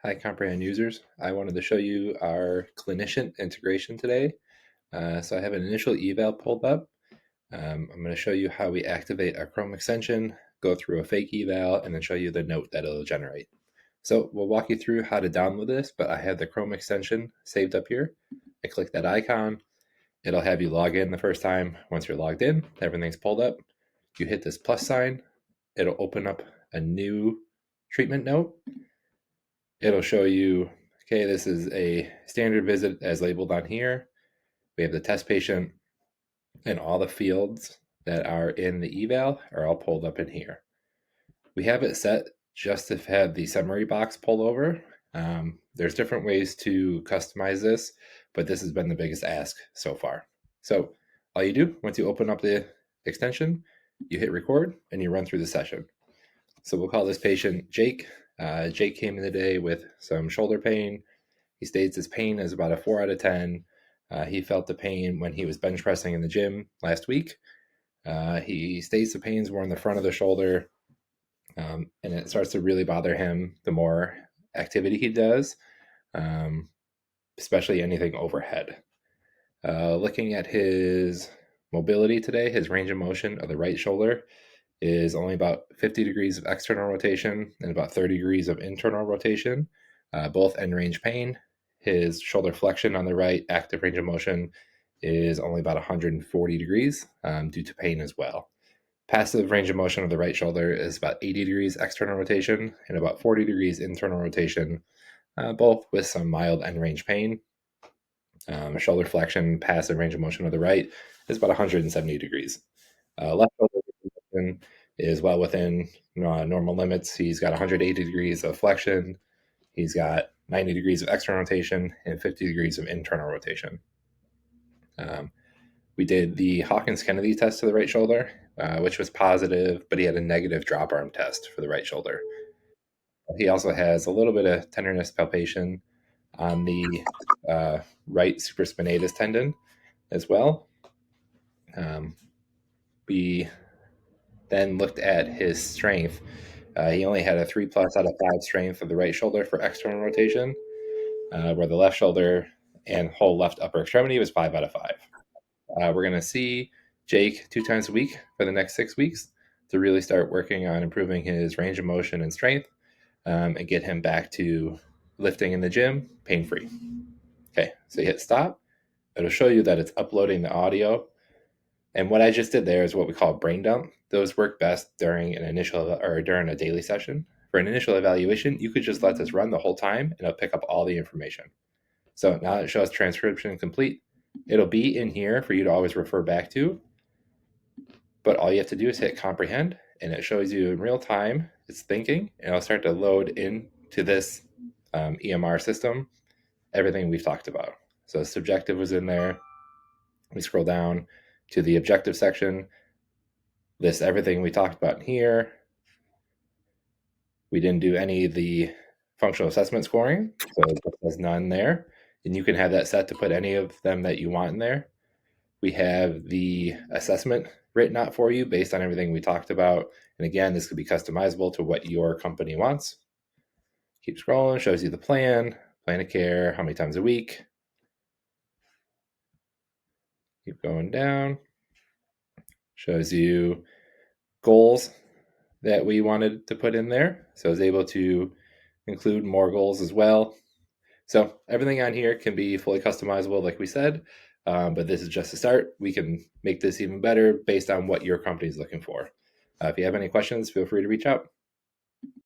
Hi, Comprehend users. I wanted to show you our Clinicient integration today. So I have an initial eval pulled up. I'm going to show you how we activate our Chrome extension, go through a fake eval, and then show you the note that it'll generate. So we'll walk you through how to download this, but I have the Chrome extension saved up here. I click that icon. It'll have you log in the first time. Once you're logged in, everything's pulled up. You hit this plus sign. It'll open up a new treatment note. It'll show you, okay, this is a standard visit as labeled on here. We have the test patient, and all the fields that are in the eval are all pulled up in here. We have it set just to have the summary box pulled over. There's different ways to customize this, but this has been the biggest ask so far. So all you do, once you open up the extension, you hit record and you run through the session. So we'll call this patient Jake. Jake came in today with some shoulder pain. He states his pain is about a 4 out of 10. He felt the pain when he was bench pressing in the gym last week. He states the pain's more in the front of the shoulder, and it starts to really bother him the more activity he does, especially anything overhead. Looking at his mobility today, his range of motion of the right shoulder is only about 50 degrees of external rotation and about 30 degrees of internal rotation, both end range pain. His shoulder flexion on the right, active range of motion, is only about 140 degrees due to pain as well. Passive range of motion of the right shoulder is about 80 degrees external rotation and about 40 degrees internal rotation, both with some mild end range pain. Shoulder flexion, passive range of motion of the right is about 170 degrees. Left shoulder is well within normal limits. He's got 180 degrees of flexion. He's got 90 degrees of external rotation and 50 degrees of internal rotation. We did the Hawkins-Kennedy test to the right shoulder, which was positive, but he had a negative drop arm test for the right shoulder. He also has a little bit of tenderness palpation on the right supraspinatus tendon as well. We then looked at his strength. He only had a 3+ out of 5 strength of the right shoulder for external rotation, where the left shoulder and whole left upper extremity was 5 out of 5. We're going to see Jake 2 times a week for the next 6 weeks to really start working on improving his range of motion and strength, and get him back to lifting in the gym pain-free. Okay, so you hit stop. It'll show you that it's uploading the audio. And what I just did there is what we call brain dump. Those work best during an initial or during a daily session. For an initial evaluation, you could just let this run the whole time and it'll pick up all the information. So now it shows transcription complete. It'll be in here for you to always refer back to. But all you have to do is hit comprehend and it shows you in real time it's thinking and it'll start to load into this EMR system everything we've talked about. So subjective was in there. We scroll down to the objective section, lists everything we talked about in here. We didn't do any of the functional assessment scoring, so there's none there. And you can have that set to put any of them that you want in there. We have the assessment written out for you based on everything we talked about. And again, this could be customizable to what your company wants. Keep scrolling, shows you the plan of care, how many times a week. Keep going down. Shows you goals that we wanted to put in there. So I was able to include more goals as well. So everything on here can be fully customizable, like we said, but this is just a start. We can make this even better based on what your company is looking for. If you have any questions, feel free to reach out.